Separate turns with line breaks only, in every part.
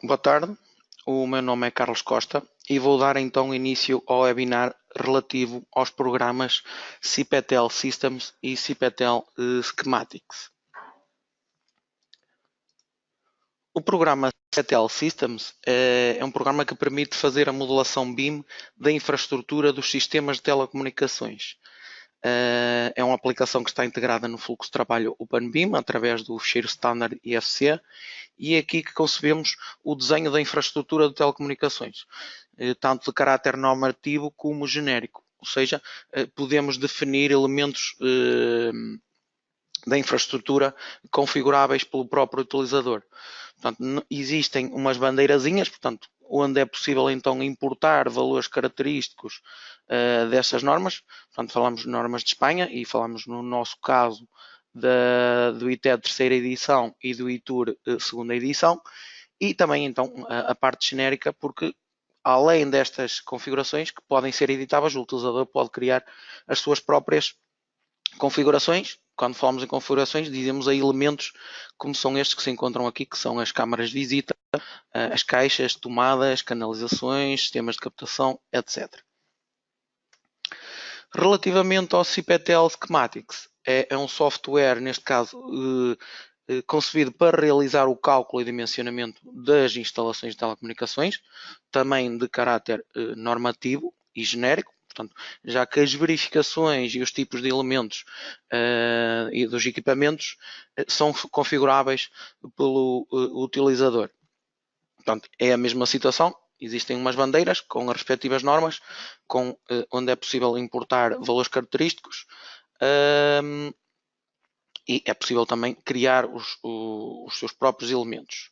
Boa tarde, o meu nome é Carlos Costa e vou dar então início ao webinar relativo aos programas CPTL Systems e CPTL Schematics. O programa CPTL Systems é um programa que permite fazer a modelação BIM da infraestrutura dos sistemas de telecomunicações. É uma aplicação que está integrada no fluxo de trabalho OpenBIM através do fecheiro standard IFC e é aqui que concebemos o desenho da infraestrutura de telecomunicações, tanto de caráter normativo como genérico, ou seja, podemos definir elementos da infraestrutura configuráveis pelo próprio utilizador. Portanto, existem umas bandeirazinhas, portanto, onde é possível então importar valores característicos dessas normas. Portanto, falamos de normas de Espanha e falamos no nosso caso do ITED terceira edição e do ITUR segunda edição. E também então a parte genérica, porque além destas configurações que podem ser editáveis, o utilizador pode criar as suas próprias configurações. Quando falamos em configurações, dizemos a elementos como são estes que se encontram aqui, que são as câmaras de visita, as caixas, tomadas, canalizações, sistemas de captação, etc. Relativamente ao CPTL Schematics, é um software, neste caso, concebido para realizar o cálculo e dimensionamento das instalações de telecomunicações, também de caráter normativo e genérico, portanto, já que as verificações e os tipos de elementos e dos equipamentos são configuráveis pelo utilizador. Portanto, é a mesma situação, existem umas bandeiras com as respectivas normas, onde é possível importar valores característicos e é possível também criar os seus próprios elementos.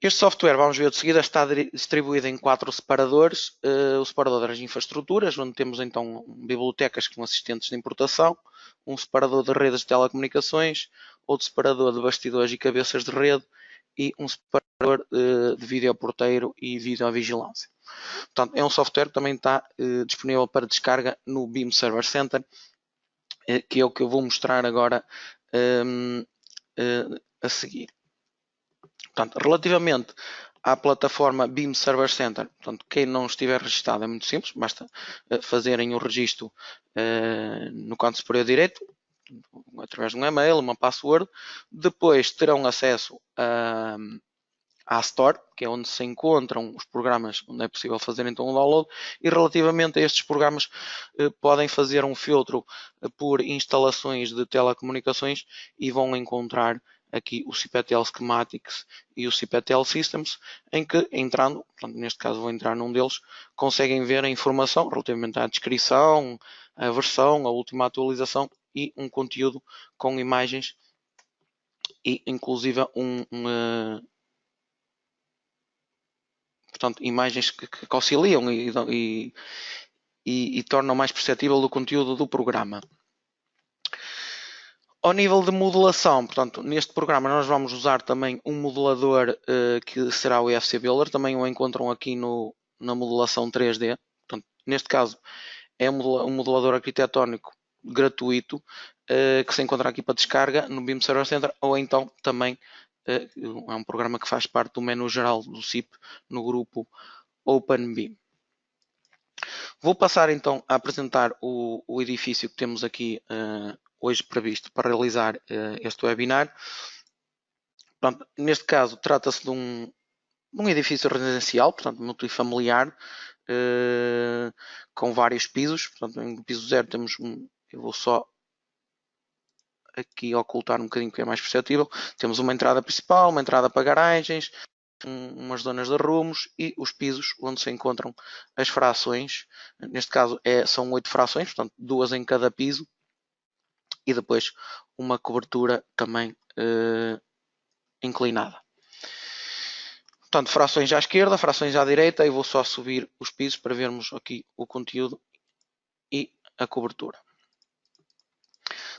Este software, vamos ver de seguida, está distribuído em 4 separadores. O separador das infraestruturas, onde temos então bibliotecas com assistentes de importação, um separador de redes de telecomunicações, outro separador de bastidores e cabeças de rede e um separador de videoporteiro e videovigilância. Portanto, é um software que também está disponível para descarga no BIM Server Center, que é o que eu vou mostrar agora a seguir. Portanto, relativamente à plataforma BIM Server Center, portanto, quem não estiver registado é muito simples, basta fazerem o registro no canto superior direito, através de um e-mail, uma password. Depois terão acesso à Store, que é onde se encontram os programas onde é possível fazer então o download, e relativamente a estes programas podem fazer um filtro por instalações de telecomunicações e vão encontrar aqui o CPTL Schematics e o CPTL Systems, em que entrando, portanto, neste caso vou entrar num deles, conseguem ver a informação relativamente à descrição, a versão, a última atualização e um conteúdo com imagens e inclusive portanto, imagens que auxiliam e tornam mais perceptível o conteúdo do programa. Ao nível de modelação, portanto, neste programa nós vamos usar também um modelador que será o EFC Builder, também o encontram aqui na modelação 3D. Portanto, neste caso é um modelador arquitetónico gratuito que se encontra aqui para descarga no BIM Server Center, ou então também é um programa que faz parte do menu geral do CIP no grupo OpenBIM. Vou passar então a apresentar o edifício que temos aqui hoje previsto para realizar este webinar. Portanto, neste caso trata-se de um edifício residencial, portanto multifamiliar, com vários pisos. Portanto, no piso 0 temos eu vou só aqui ocultar um bocadinho que é mais perceptível. Temos uma entrada principal, uma entrada para garagens, umas zonas de arrumos e os pisos onde se encontram as frações. Neste caso são 8 frações, portanto 2 em cada piso e depois uma cobertura também inclinada. Portanto, frações à esquerda, frações à direita, e vou só subir os pisos para vermos aqui o conteúdo e a cobertura.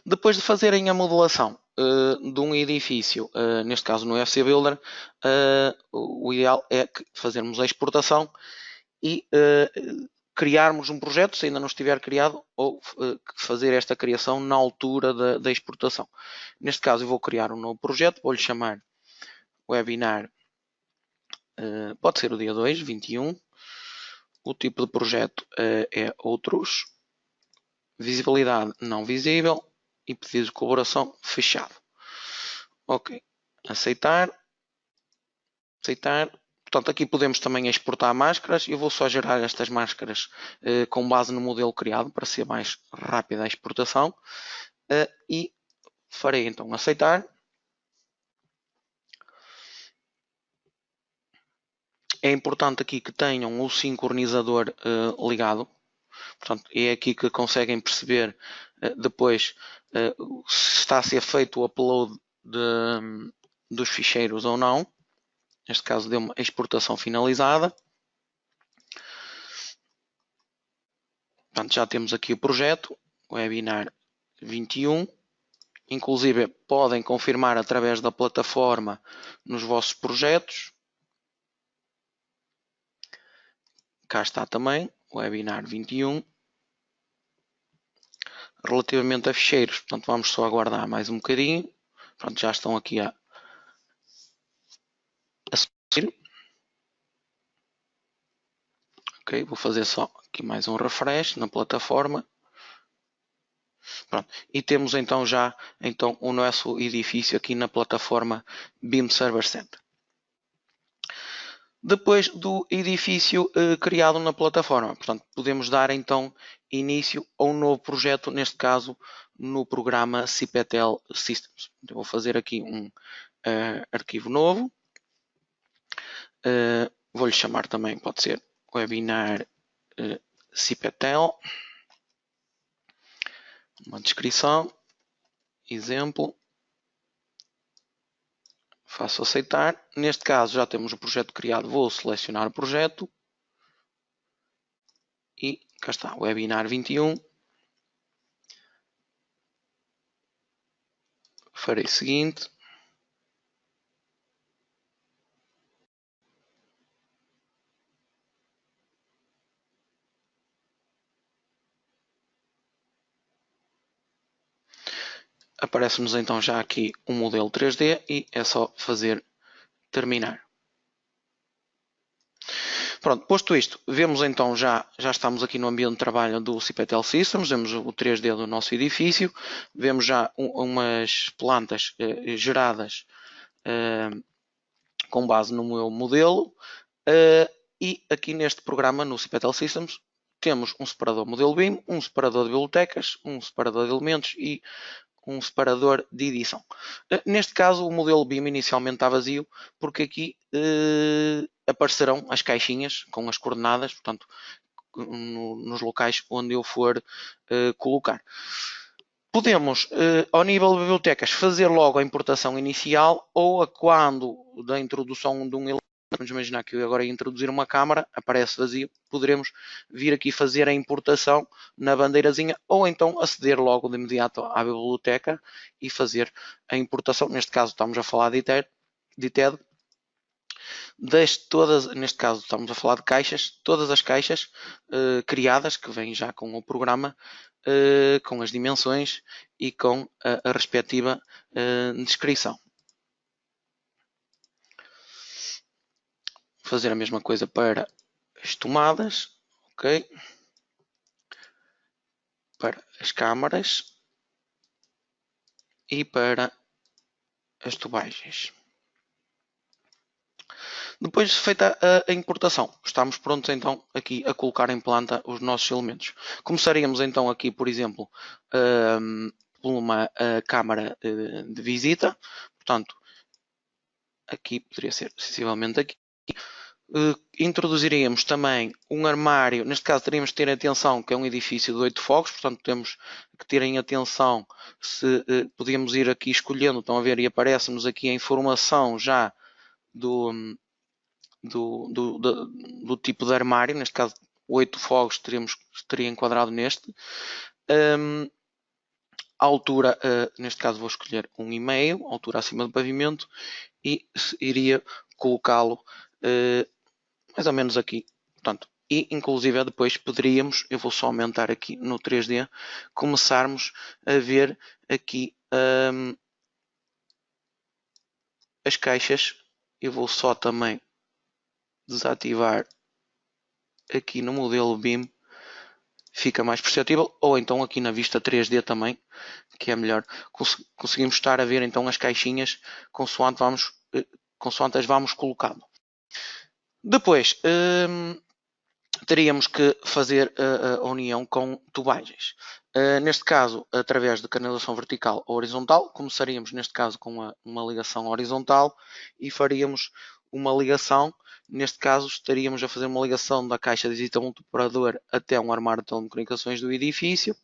Depois de fazerem a modelação de um edifício, neste caso no FC Builder, o ideal é fazermos a exportação e criarmos um projeto, se ainda não estiver criado, ou fazer esta criação na altura da exportação. Neste caso eu vou criar um novo projeto, vou-lhe chamar webinar pode ser o dia 2, 21. O tipo de projeto é outros. Visibilidade não visível. E pedido de colaboração fechado. Ok. Aceitar. Aceitar. Portanto, aqui podemos também exportar máscaras. Eu vou só gerar estas máscaras com base no modelo criado para ser mais rápida a exportação. E farei então aceitar. É importante aqui que tenham o sincronizador ligado. Portanto, é aqui que conseguem perceber depois se está a ser feito o upload dos ficheiros ou não. Neste caso deu uma exportação finalizada. Portanto, já temos aqui o projeto, webinar 21. Inclusive podem confirmar através da plataforma nos vossos projetos. Cá está também, webinar 21. Relativamente a ficheiros, portanto, vamos só aguardar mais um bocadinho. Pronto, já estão aqui a subir. Ok, vou fazer só aqui mais um refresh na plataforma. Pronto, e temos então já o nosso edifício aqui na plataforma BIM Server Center. Depois do edifício criado na plataforma, portanto, podemos dar então início a um novo projeto, neste caso no programa CPTL Systems. Eu vou fazer aqui um arquivo novo. Vou-lhe chamar também, pode ser, webinar CPTL. Uma descrição, exemplo. Faço aceitar. Neste caso já temos o projeto criado. Vou selecionar o projeto. E cá está, webinar 21. Farei o seguinte. Aparece-nos então já aqui um modelo 3D e é só fazer terminar. Pronto, posto isto, vemos então já estamos aqui no ambiente de trabalho do CPTL Systems, vemos o 3D do nosso edifício, vemos já umas plantas geradas com base no meu modelo e aqui neste programa no CPTL Systems temos um separador modelo BIM, um separador de bibliotecas, um separador de elementos e um separador de edição. Neste caso o modelo BIM inicialmente está vazio porque aqui aparecerão as caixinhas com as coordenadas, portanto nos locais onde eu for colocar. Podemos, ao nível de bibliotecas, fazer logo a importação inicial ou a quando da introdução de um elemento. Vamos imaginar que eu agora ia introduzir uma câmara, aparece vazio, poderemos vir aqui fazer a importação na bandeirazinha ou então aceder logo de imediato à biblioteca e fazer a importação. Neste caso estamos a falar de TED. Neste caso estamos a falar de caixas, todas as caixas criadas que vêm já com o programa, com as dimensões e com a respectiva descrição. Fazer a mesma coisa para as tomadas, ok? Para as câmaras e para as tubagens. Depois de feita a importação, estamos prontos então aqui a colocar em planta os nossos elementos. Começaríamos então aqui, por exemplo, por uma câmara de visita. Portanto, aqui poderia ser sensivelmente aqui. Introduziríamos também um armário, neste caso teríamos que ter atenção que é um edifício de 8 fogos, portanto temos que terem atenção se podíamos ir aqui escolhendo, estão a ver, e aparece-nos aqui a informação já do tipo de armário, neste caso 8 fogos teria enquadrado neste. A altura, neste caso vou escolher 1,5, altura acima do pavimento, e iria colocá-lo mais ou menos aqui. Portanto, e inclusive depois poderíamos, eu vou só aumentar aqui no 3D, começarmos a ver aqui as caixas. Eu vou só também desativar aqui no modelo BIM, fica mais perceptível, ou então aqui na vista 3D também, que é melhor. Conseguimos estar a ver então as caixinhas consoante as vamos colocando. Depois teríamos que fazer a união com tubagens. Neste caso, através de canalização vertical ou horizontal, começaríamos neste caso com uma ligação horizontal e faríamos uma ligação. Neste caso, estaríamos a fazer uma ligação da caixa de visita multioperador até um armário de telecomunicações do edifício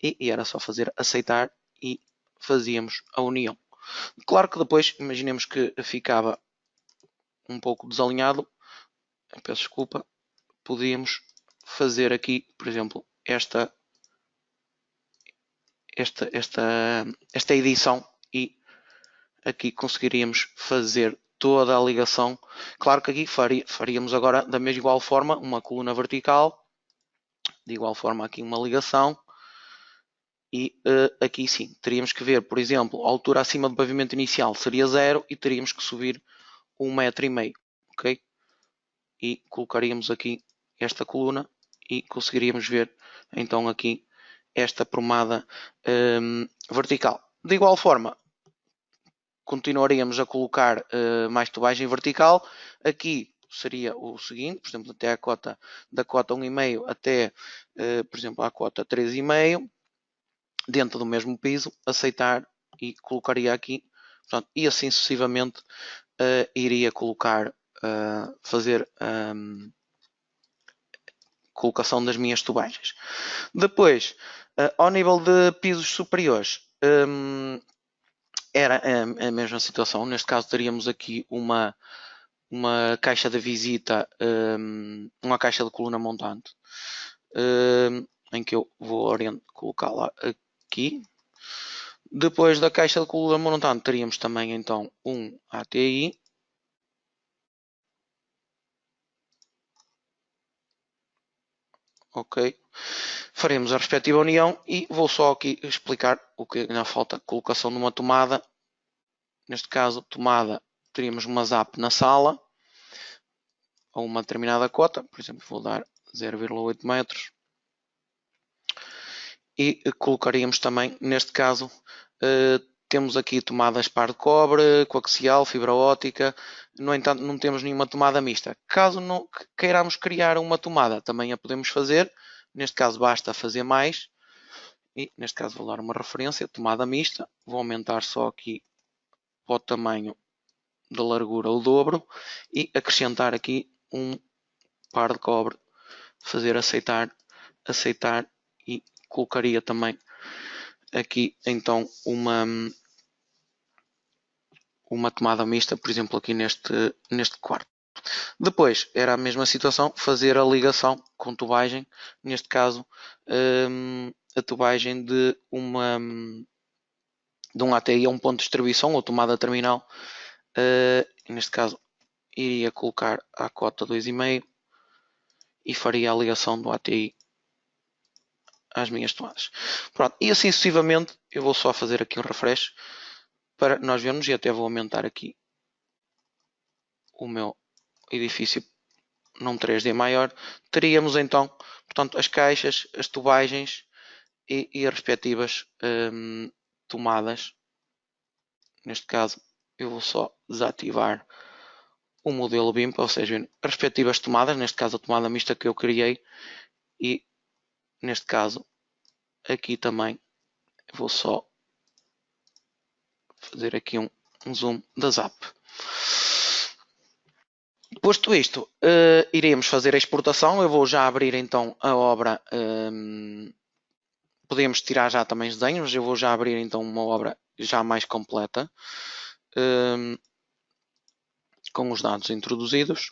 e era só fazer aceitar e fazíamos a união. Claro que depois, imaginemos que ficava um pouco desalinhado, peço desculpa, podíamos fazer aqui, por exemplo, esta edição e aqui conseguiríamos fazer toda a ligação. Claro que aqui faríamos agora da mesma igual forma uma coluna vertical, de igual forma aqui uma ligação e aqui sim, teríamos que ver, por exemplo, a altura acima do pavimento inicial seria 0 e teríamos que subir 1,5 m, ok? E colocaríamos aqui esta coluna e conseguiríamos ver então aqui esta promada vertical. De igual forma, continuaríamos a colocar mais tubagem vertical. Aqui seria o seguinte, por exemplo, até a cota da cota 1,5 até, por exemplo, a cota 3,5, dentro do mesmo piso, aceitar e colocaria aqui, portanto, e assim sucessivamente iria colocar, fazer colocação das minhas tubagens. Depois, ao nível de pisos superiores, era a mesma situação. Neste caso, teríamos aqui uma caixa de visita, uma caixa de coluna montante, em que eu vou colocá-la aqui. Depois da caixa de coluna montante, teríamos também então um ATI. Ok, faremos a respectiva união e vou só aqui explicar o que ainda falta. Colocação de uma tomada, neste caso tomada, teríamos uma ZAP na sala a uma determinada cota, por exemplo vou dar 0,8 metros e colocaríamos também, neste caso, temos aqui tomadas par de cobre, coaxial, fibra óptica, no entanto não temos nenhuma tomada mista. Caso não queiramos criar uma tomada, também a podemos fazer, neste caso basta fazer mais, e neste caso vou dar uma referência, tomada mista, vou aumentar só aqui para o tamanho da largura o dobro e acrescentar aqui um par de cobre, fazer aceitar e colocaria também aqui então uma tomada mista, por exemplo aqui neste quarto. Depois era a mesma situação, fazer a ligação com tubagem, neste caso a tubagem de um ATI a um ponto de distribuição ou tomada terminal, neste caso iria colocar a cota 2,5 e faria a ligação do ATI às minhas tomadas. Pronto, e assim sucessivamente eu vou só fazer aqui um refresh para nós vermos e até vou aumentar aqui o meu edifício num 3D maior. Teríamos então, portanto, as caixas, as tubagens e as respectivas tomadas. Neste caso eu vou só desativar o modelo BIM, ou seja, as respectivas tomadas, neste caso a tomada mista que eu criei e neste caso aqui também vou só fazer aqui um zoom da ZAP. Posto isto, iremos fazer a exportação. Eu vou já abrir então a obra. Podemos tirar já também os desenhos, mas eu vou já abrir então uma obra já mais completa com os dados introduzidos.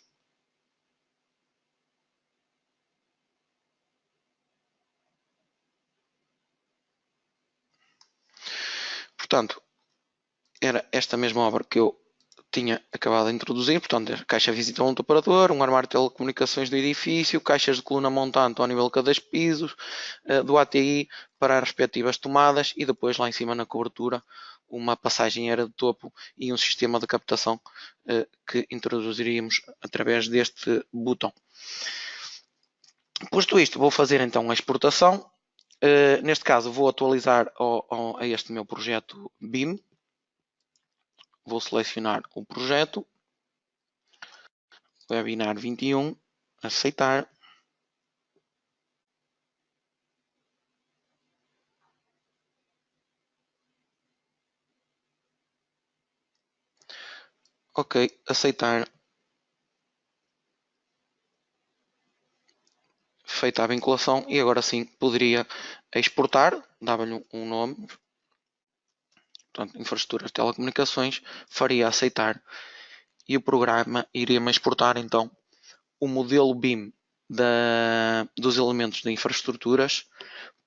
Portanto, era esta mesma obra que eu tinha acabado de introduzir, portanto, a caixa visita ao operador, um armário de telecomunicações do edifício, caixas de coluna montante ao nível de cada piso, do ATI para as respectivas tomadas e depois lá em cima na cobertura uma passagem aérea de topo e um sistema de captação que introduziríamos através deste botão. Posto isto, vou fazer então a exportação. Neste caso vou atualizar a este meu projeto BIM. Vou selecionar o projeto. Webinar 21. Aceitar. Ok, aceitar. Feita a vinculação e agora sim poderia exportar, dava-lhe um nome, portanto, infraestruturas de telecomunicações, faria aceitar e o programa iria-me exportar então o modelo BIM dos elementos de infraestruturas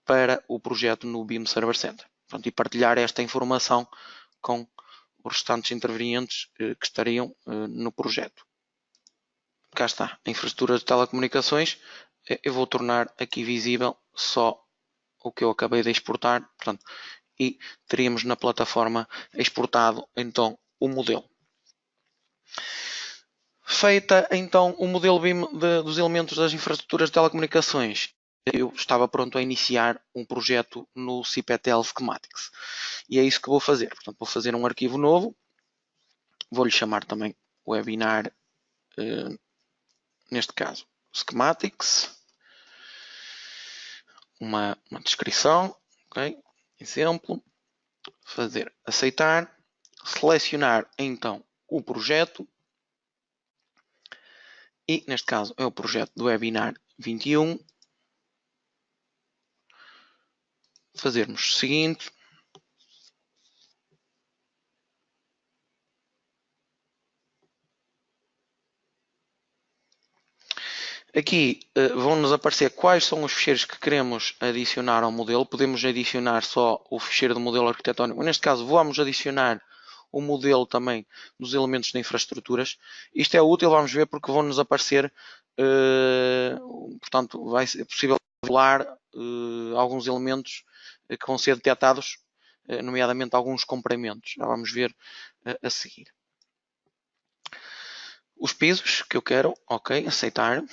para o projeto no BIM Server Center. Portanto, e partilhar esta informação com os restantes intervenientes que estariam no projeto. Cá está, a infraestrutura de telecomunicações. Eu vou tornar aqui visível só o que eu acabei de exportar, portanto, e teríamos na plataforma exportado então o modelo. Feita então o modelo BIM dos elementos das infraestruturas de telecomunicações, eu estava pronto a iniciar um projeto no CPTL Schematics. E é isso que vou fazer. Portanto, vou fazer um arquivo novo, vou-lhe chamar também webinar, neste caso, Schematics, uma descrição, ok? Exemplo, fazer aceitar, selecionar então o projeto e neste caso é o projeto do webinar 21. Fazermos o seguinte. Aqui vão-nos aparecer quais são os ficheiros que queremos adicionar ao modelo. Podemos adicionar só o ficheiro do modelo arquitetónico. Neste caso, vamos adicionar o modelo também dos elementos de infraestruturas. Isto é útil, vamos ver, porque vão-nos aparecer, portanto, vai ser possível regular alguns elementos que vão ser detectados, nomeadamente alguns comprimentos. Já vamos ver a seguir. Os pisos que eu quero, ok, aceitar.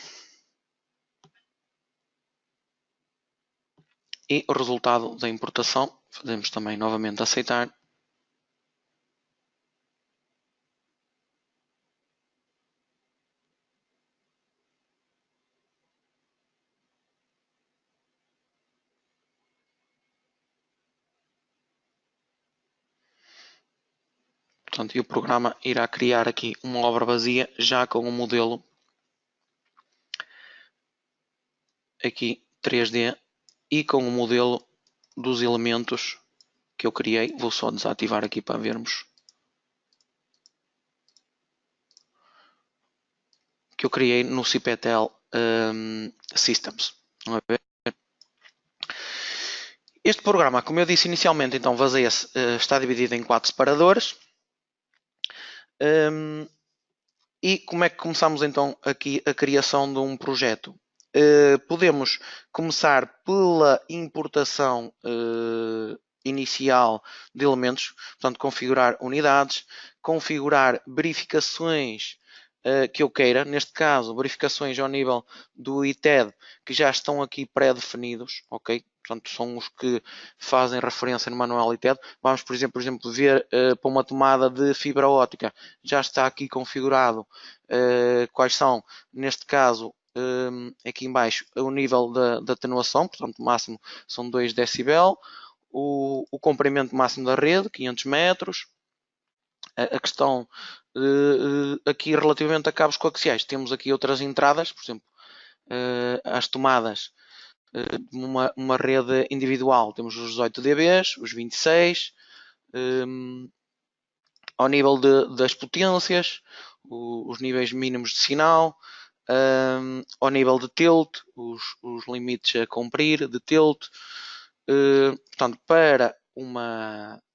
E o resultado da importação, fazemos também novamente aceitar. Portanto, e o programa irá criar aqui uma obra vazia já com o modelo aqui 3D e com o modelo dos elementos que eu criei. Vou só desativar aqui para vermos. Que eu criei no CPTL Systems. Este programa, como eu disse inicialmente, então baseia-se, está dividido em 4 separadores. E como é que começamos então aqui a criação de um projeto? Podemos começar pela importação inicial de elementos, portanto configurar unidades, configurar verificações que eu queira, neste caso verificações ao nível do ITED que já estão aqui pré-definidos, ok? Portanto, são os que fazem referência no manual ITED. Vamos, por exemplo ver para uma tomada de fibra óptica, já está aqui configurado quais são, neste caso, aqui em baixo, o nível de atenuação, portanto, o máximo são 2 decibel, o comprimento máximo da rede, 500 metros, a questão aqui relativamente a cabos coaxiais, temos aqui outras entradas, por exemplo, as tomadas, uma rede individual, temos os 18 dBs, os 26, ao nível das potências, os níveis mínimos de sinal, ao nível de tilt, os limites a cumprir de tilt, portanto, para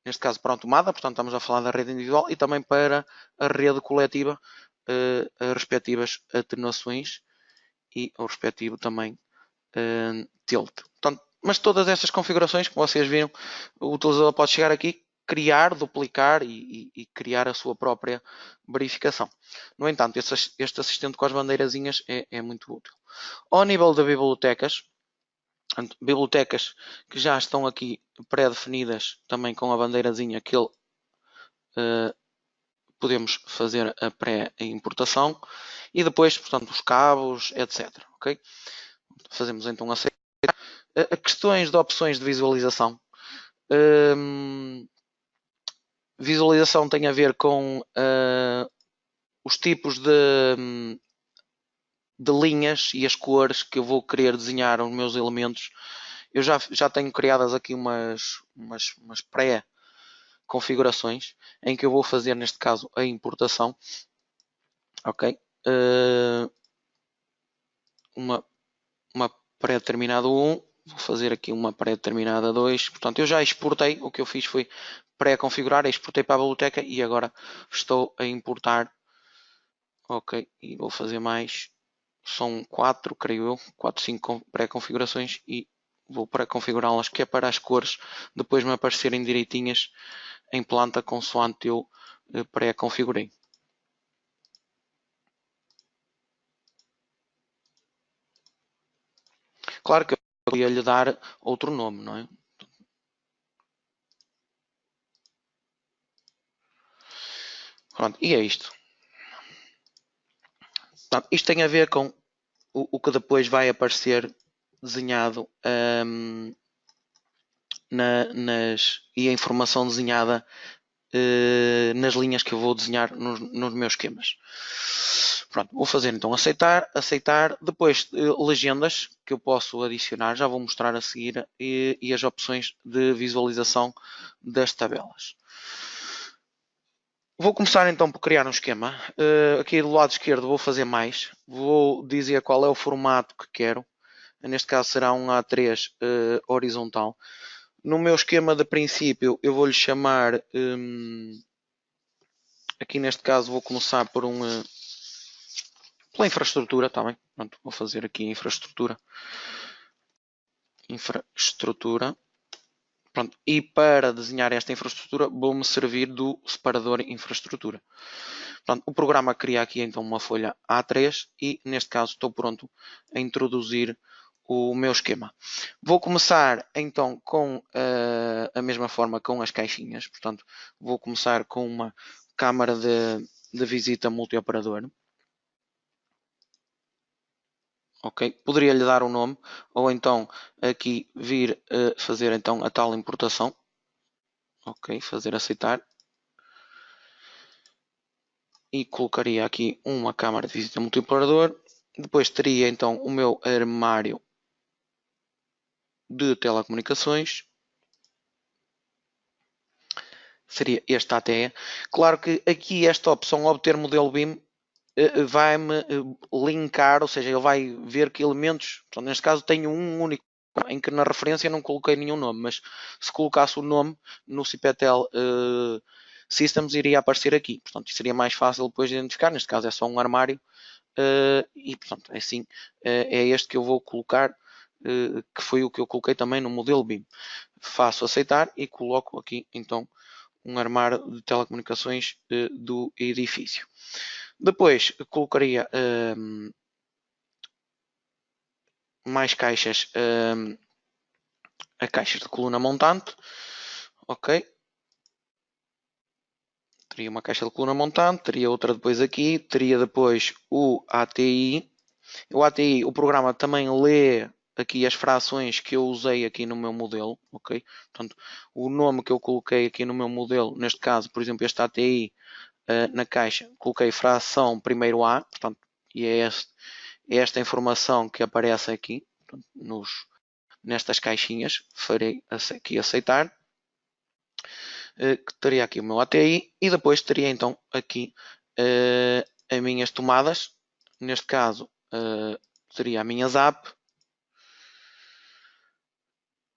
neste caso para uma tomada, portanto estamos a falar da rede individual e também para a rede coletiva, as respectivas atenuações e o respectivo também tilt. Portanto, mas todas estas configurações, como vocês viram, o utilizador pode chegar aqui, criar, duplicar e criar a sua própria verificação. No entanto, este assistente com as bandeirazinhas é muito útil. Ao nível de bibliotecas, bibliotecas que já estão aqui pré-definidas também com a bandeirazinha que ele podemos fazer a pré-importação e depois, portanto, os cabos, etc. Ok? Fazemos então aceitar. Questões de opções de visualização. Visualização tem a ver com os tipos de linhas e as cores que eu vou querer desenhar os meus elementos. Eu já tenho criadas aqui umas pré-configurações em que eu vou fazer, neste caso, a importação. Ok? Uma pré-determinada 1, vou fazer aqui uma pré-determinada 2. Portanto, eu já exportei, o que eu fiz foi pré-configurar, exportei para a biblioteca e agora estou a importar. Ok, e vou fazer mais. São 4, creio eu, 4, 5 pré-configurações e vou pré-configurá-las, que é para as cores depois me aparecerem direitinhas em planta consoante eu pré-configurei. Claro que eu ia lhe dar outro nome, não é? Pronto, e é isto. Portanto, isto tem a ver com o que depois vai aparecer desenhado e a informação desenhada nas linhas que eu vou desenhar nos meus esquemas. Pronto, vou fazer então aceitar, depois legendas que eu posso adicionar, já vou mostrar a seguir, e as opções de visualização das tabelas. Vou começar então por criar um esquema. Aqui do lado esquerdo vou fazer mais, vou dizer qual é o formato que quero, neste caso será um A3 horizontal. No meu esquema de princípio eu vou lhe chamar, aqui neste caso vou começar por pela infraestrutura, tá bem? Pronto, vou fazer aqui infraestrutura. Pronto, e para desenhar esta infraestrutura vou-me servir do separador infraestrutura. Pronto, o programa cria aqui então uma folha A3 e neste caso estou pronto a introduzir o meu esquema. Vou começar então com a mesma forma com as caixinhas, portanto vou começar com uma câmara de visita multioperador. Ok, poderia lhe dar um nome ou então aqui vir fazer então a tal importação. Ok, fazer aceitar. E colocaria aqui uma câmara de visita multioperador. Depois teria então o meu armário de telecomunicações. Seria este ATE. Claro que aqui esta opção obter modelo BIM vai-me linkar, ou seja, ele vai ver que elementos, portanto, neste caso tenho um único, em que na referência não coloquei nenhum nome, mas se colocasse o nome no Cipetel Systems iria aparecer aqui, portanto seria mais fácil depois de identificar, neste caso é só um armário e portanto é assim, é este que eu vou colocar, que foi o que eu coloquei também no modelo BIM. Faço aceitar e coloco aqui então um armário de telecomunicações do edifício. Depois colocaria mais caixas, a caixas de coluna montante, ok? Teria uma caixa de coluna montante, teria outra depois aqui, teria depois o ATI. O ATI, o programa também lê aqui as frações que eu usei aqui no meu modelo, ok? Portanto, o nome que eu coloquei aqui no meu modelo, neste caso, por exemplo, este ATI, na caixa, coloquei fração primeiro A, portanto, e é esta informação que aparece aqui, portanto, nestas caixinhas, farei aqui aceitar, que teria aqui o meu ATI, e depois teria então aqui as minhas tomadas, neste caso teria a minha ZAP,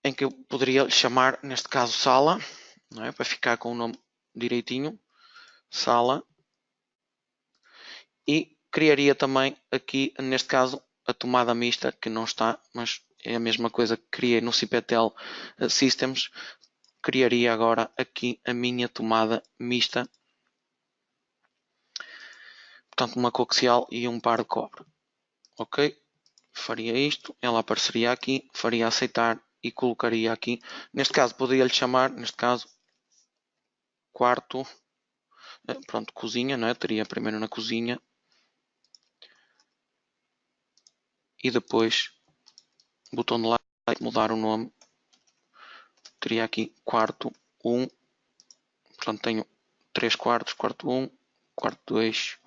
em que eu poderia chamar, neste caso, sala, não é? Para ficar com o nome direitinho, sala, e criaria também aqui, neste caso, a tomada mista, que não está, mas é a mesma coisa que criei no Cipetel Systems, criaria agora aqui a minha tomada mista. Portanto, uma coaxial e um par de cobre. Ok? Faria isto, ela apareceria aqui, faria aceitar e colocaria aqui. Neste caso, poderia-lhe chamar, neste caso, quarto, pronto, cozinha, não é? Teria primeiro na cozinha e depois botão de like, mudar o nome. Teria aqui quarto 1, portanto tenho 3 quartos, quarto 1, quarto 2,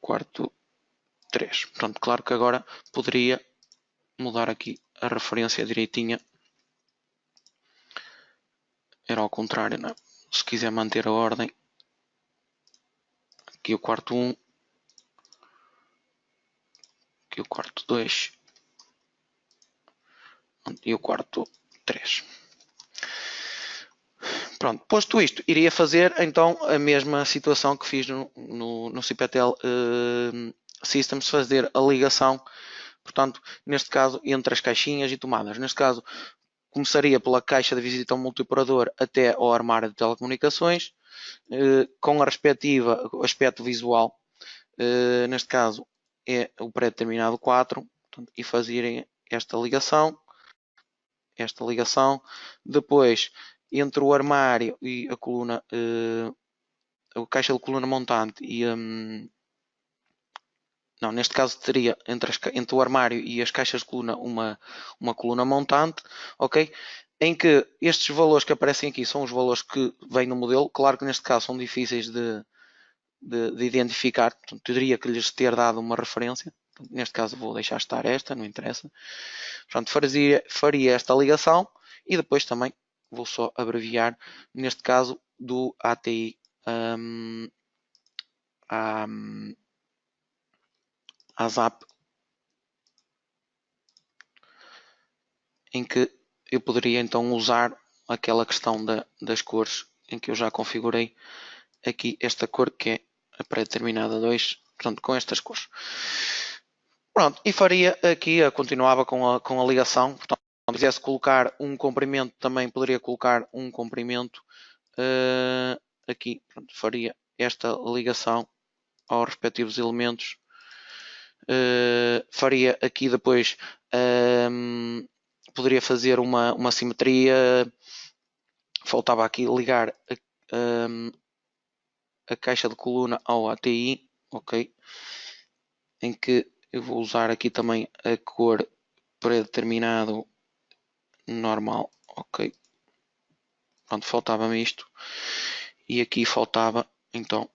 quarto 3. Portanto, claro que agora poderia mudar aqui a referência direitinha. Era ao contrário, não é? Se quiser manter a ordem, aqui o quarto 1, aqui o quarto 2 e o quarto 3. Pronto, posto isto, iria fazer então a mesma situação que fiz no CPTL Systems, fazer a ligação, portanto, neste caso, entre as caixinhas e tomadas. Neste caso, começaria pela caixa de visita ao multioperador até ao armário de telecomunicações, com a respectiva aspecto visual, neste caso é o pré-determinado 4, portanto, e fazerem esta ligação, depois entre o armário e a coluna, a caixa de coluna montante e não, neste caso teria entre o armário e as caixas de coluna uma coluna montante, ok? Em que estes valores que aparecem aqui são os valores que vêm no modelo. Claro que neste caso são difíceis de identificar, portanto, teria que lhes ter dado uma referência. Neste caso vou deixar estar esta, não interessa. Portanto, faria esta ligação e depois também vou só abreviar, neste caso, do ATI à ZAP, em que eu poderia então usar aquela questão das cores, em que eu já configurei aqui esta cor que é a pré-determinada 2, portanto com estas cores. Pronto, e faria aqui, continuava com a ligação, portanto se quisesse colocar um comprimento, também poderia colocar um comprimento aqui, pronto, faria esta ligação aos respectivos elementos. Faria aqui depois, poderia fazer uma simetria, faltava aqui ligar a caixa de coluna ao ATI, ok, em que eu vou usar aqui também a cor pré-determinado normal, ok, pronto, faltava-me isto, e aqui faltava então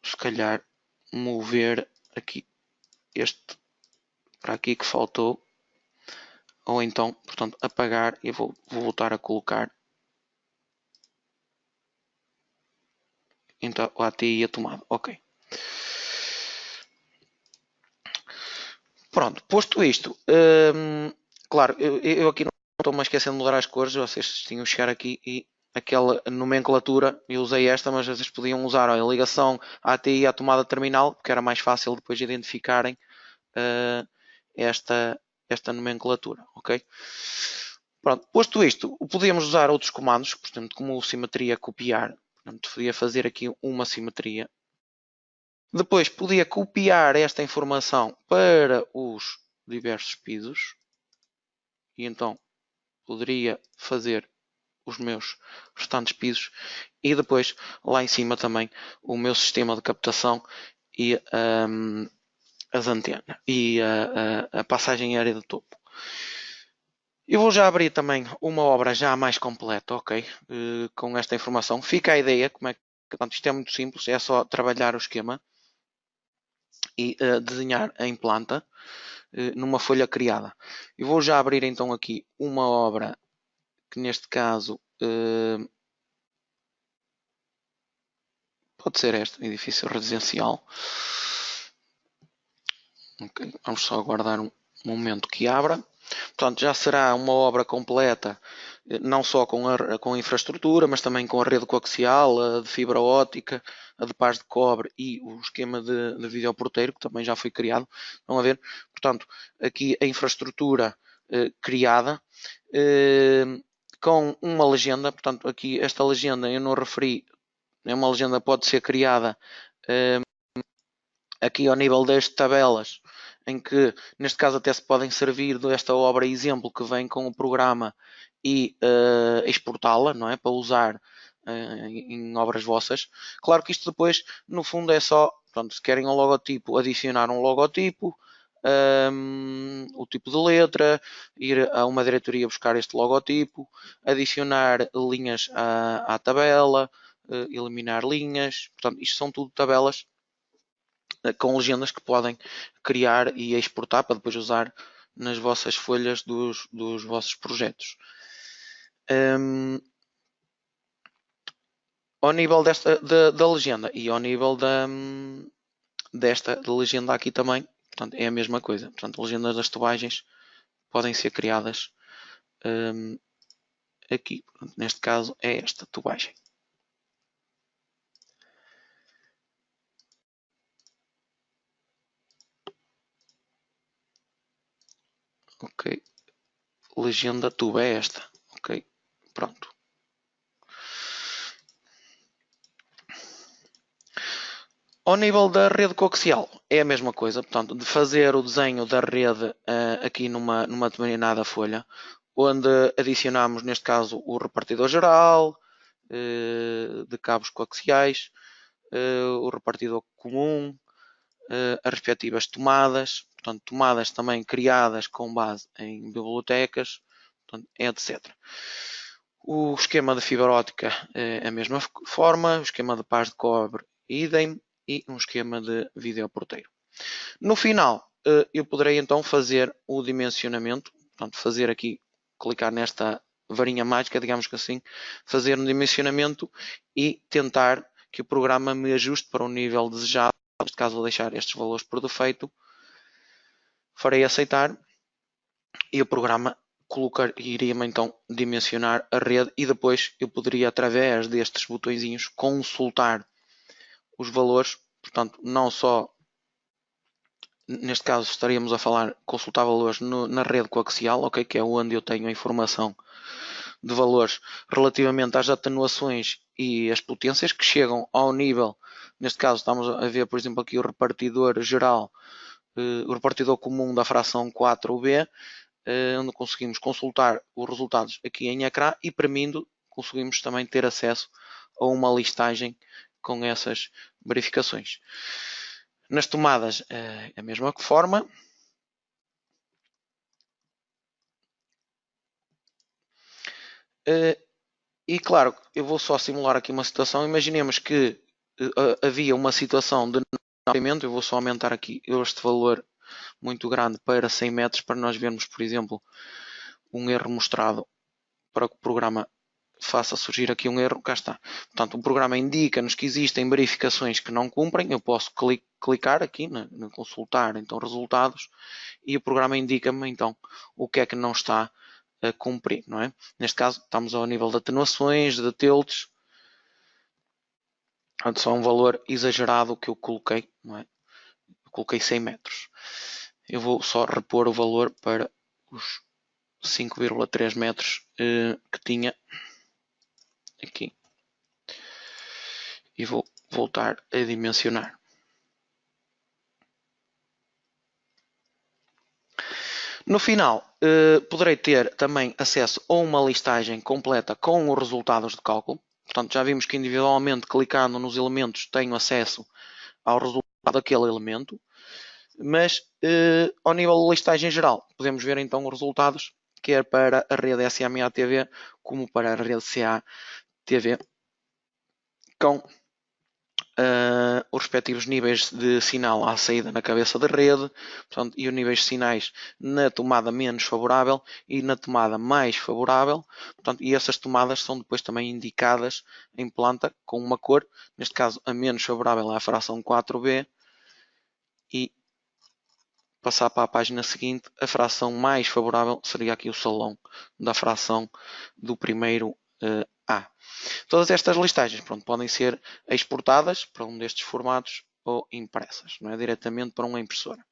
se calhar mover aqui este para aqui que faltou, ou então, portanto, apagar e vou voltar a colocar então o ATI e a tomada, ok. Pronto, posto isto, claro, eu aqui não estou-me esquecendo de mudar as cores, vocês tinham que chegar aqui e aquela nomenclatura, eu usei esta, mas às vezes podiam usar a ligação ATI à tomada terminal, porque era mais fácil depois de identificarem esta nomenclatura, ok? Pronto, posto isto, podíamos usar outros comandos, portanto, como simetria copiar, portanto, podia fazer aqui uma simetria. Depois podia copiar esta informação para os diversos pisos e então poderia fazer os meus restantes pisos e depois lá em cima também o meu sistema de captação e as antenas e a passagem aérea de topo. Eu vou já abrir também uma obra já mais completa, ok? Com esta informação. Fica a ideia, como é que, portanto, isto é muito simples, é só trabalhar o esquema e desenhar em planta numa folha criada. Eu vou já abrir então aqui uma obra que neste caso pode ser esta, edifício residencial. Okay, vamos só aguardar um momento que abra. Portanto, já será uma obra completa, não só com a infraestrutura, mas também com a rede coaxial, a de fibra óptica, a de pás de cobre e o esquema de videoporteiro, que também já foi criado. Vão a ver? Portanto, aqui a infraestrutura criada, com uma legenda. Portanto, aqui esta legenda eu não referi, é uma legenda que pode ser criada aqui ao nível das tabelas, em que neste caso até se podem servir desta obra exemplo que vem com o programa e exportá-la, não é? Para usar em obras vossas. Claro que isto depois, no fundo, é só, pronto, se querem um logotipo, adicionar um logotipo, o tipo de letra, ir a uma diretoria buscar este logotipo, adicionar linhas à tabela, eliminar linhas. Portanto, isto são tudo tabelas com legendas que podem criar e exportar para depois usar nas vossas folhas dos vossos projetos. Ao nível da legenda e ao nível desta legenda aqui também, portanto, é a mesma coisa. Portanto, legendas das tubagens podem ser criadas aqui. Portanto, neste caso é esta tubagem. Ok. Legenda tuba é esta. Ok. Pronto. Ao nível da rede coaxial é a mesma coisa, portanto, de fazer o desenho da rede aqui numa determinada folha, onde adicionamos, neste caso, o repartidor geral, de cabos coaxiais, o repartidor comum, as respectivas tomadas, portanto, tomadas também criadas com base em bibliotecas, portanto, etc. O esquema de fibra óptica é a mesma forma, o esquema de pás de cobre idem, e um esquema de videoporteiro. No final, eu poderei então fazer o dimensionamento, portanto, fazer aqui, clicar nesta varinha mágica, digamos que assim, fazer um dimensionamento e tentar que o programa me ajuste para o nível desejado. Neste caso, vou deixar estes valores por defeito, farei aceitar e o programa iria-me então dimensionar a rede e depois eu poderia, através destes botõezinhos, consultar os valores. Portanto, não só, neste caso estaríamos a falar, consultar valores na rede coaxial, okay, que é onde eu tenho a informação de valores relativamente às atenuações e as potências que chegam ao nível, neste caso estamos a ver, por exemplo, aqui o repartidor geral, o repartidor comum da fração 4B, onde conseguimos consultar os resultados aqui em ecrã e permitindo, conseguimos também ter acesso a uma listagem com essas verificações. Nas tomadas, a mesma forma. E claro, eu vou só simular aqui uma situação. Imaginemos que havia uma situação de não, eu vou só aumentar aqui este valor muito grande para 100 metros para nós vermos, por exemplo, um erro mostrado para que o programa faça surgir aqui um erro. Cá está. Portanto, o programa indica-nos que existem verificações que não cumprem. Eu posso clicar aqui no consultar então resultados e o programa indica-me então o que é que não está a cumprir, não é? Neste caso estamos ao nível de atenuações, de tilts, só um valor exagerado que eu coloquei, não é? Eu coloquei 100 metros. Eu vou só repor o valor para os 5,3 metros que tinha aqui e vou voltar a dimensionar. No final, poderei ter também acesso a uma listagem completa com os resultados de cálculo. Portanto, já vimos que individualmente, clicando nos elementos, tenho acesso ao resultado daquele elemento. Mas, ao nível de listagem geral, podemos ver então os resultados, quer para a rede SMA-TV, como para a rede CA-TV, com os respectivos níveis de sinal à saída na cabeça da rede, portanto, e os níveis de sinais na tomada menos favorável e na tomada mais favorável. Portanto, e essas tomadas são depois também indicadas em planta com uma cor, neste caso a menos favorável é a fração 4B, e passar para a página seguinte, a fração mais favorável seria aqui o salão da fração do primeiro A. Todas estas listagens, pronto, podem ser exportadas para um destes formatos ou impressas, não é? Diretamente para uma impressora.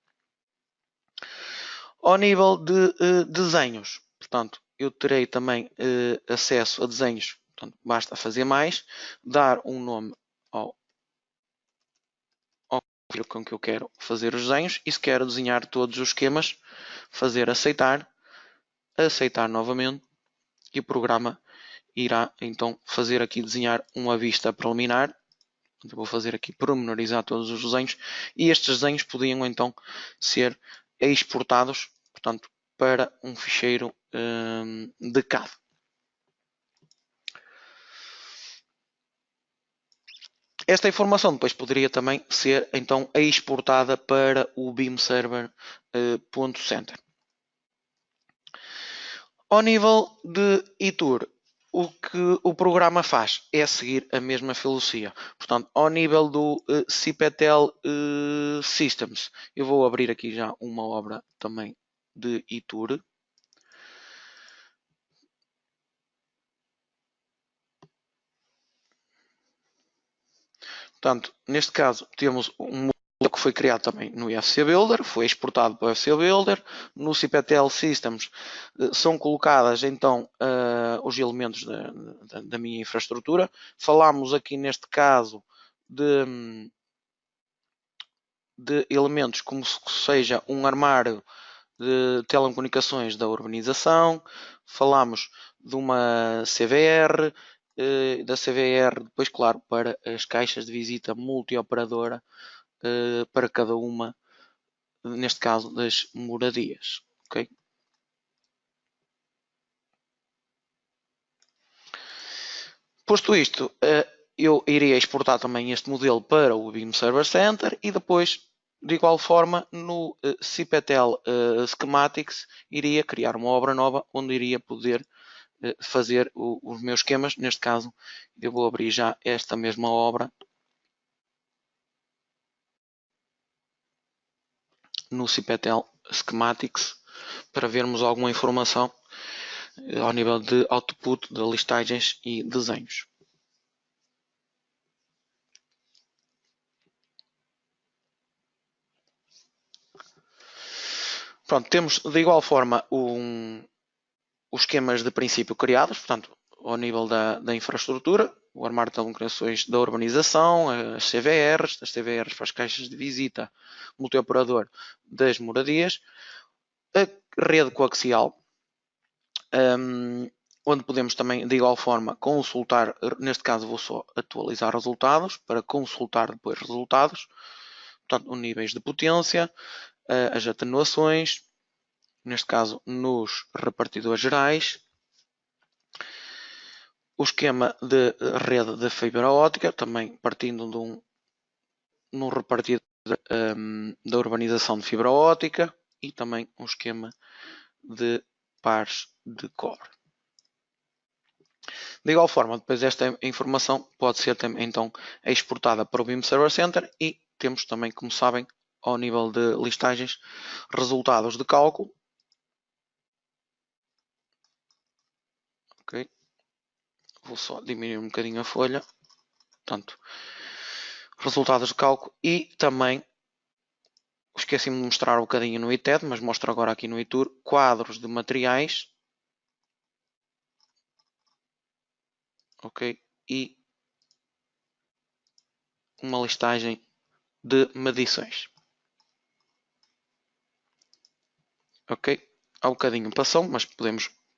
Ao nível de desenhos, portanto, eu terei também acesso a desenhos. Portanto, basta fazer mais, dar um nome ao filo com que eu quero fazer os desenhos e se quero desenhar todos os esquemas, fazer aceitar, aceitar novamente e o programa irá então fazer aqui desenhar uma vista preliminar. Eu vou fazer aqui pormenorizar todos os desenhos e estes desenhos podiam então ser exportados, portanto, para um ficheiro de CAD. Esta informação depois poderia também ser então exportada para o BIM Server.center. Ao nível de iTour, o que o programa faz é seguir a mesma filosofia. Portanto, ao nível do CPTL Systems, eu vou abrir aqui já uma obra também de iTour. Portanto, neste caso, temos um modelo que foi criado também no IFC Builder, foi exportado para o IFC Builder. No CPTL Systems são colocadas então os elementos da minha infraestrutura. Falámos aqui neste caso de elementos como seja um armário de telecomunicações da urbanização, falámos de uma CVR, da CVR depois, claro, para as caixas de visita multioperadora para cada uma, neste caso, das moradias. Okay? Posto isto, eu iria exportar também este modelo para o BIM Server Center e depois, de igual forma, no CPTL Schematics, iria criar uma obra nova onde iria poder fazer os meus esquemas. Neste caso, eu vou abrir já esta mesma obra no CPTL Schematics para vermos alguma informação ao nível de output, de listagens e desenhos. Pronto, temos de igual forma os esquemas de princípio criados, portanto, ao nível da infraestrutura, o armário de telecomunicações da urbanização, as CVRs para as caixas de visita, multioperador das moradias, a rede coaxial, onde podemos também, de igual forma, consultar, neste caso vou só atualizar resultados, para consultar depois resultados, portanto, os níveis de potência, as atenuações, neste caso nos repartidores gerais, o esquema de rede de fibra óptica, também partindo de um repartidor da urbanização de fibra óptica e também um esquema de pares de cobre. De igual forma, depois esta informação pode ser então exportada para o BIM Server Center e temos também, como sabem, ao nível de listagens, resultados de cálculo. Ok. Vou só diminuir um bocadinho a folha. Portanto, resultados de cálculo e também esqueci-me de mostrar um bocadinho no ITED, mas mostro agora aqui no iTour quadros de materiais. Ok. E uma listagem de medições. Ok. Há um bocadinho passou, mas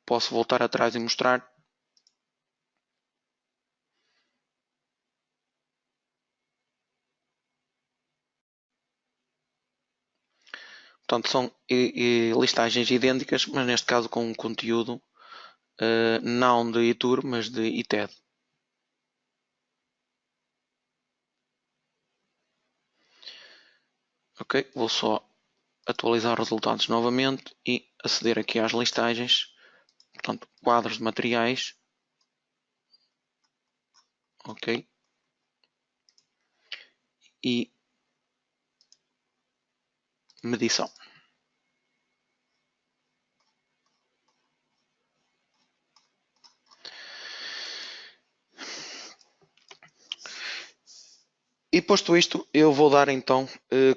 posso voltar atrás e mostrar. Portanto, são listagens idênticas, mas neste caso com um conteúdo não de iTour, mas de ITED. Ok, vou só atualizar resultados novamente e aceder aqui às listagens. Portanto, quadros de materiais. Ok. E medição. E posto isto, eu vou dar então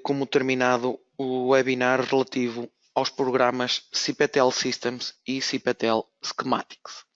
como terminado o webinar relativo aos programas cPTL Systems e cPTL Schematics.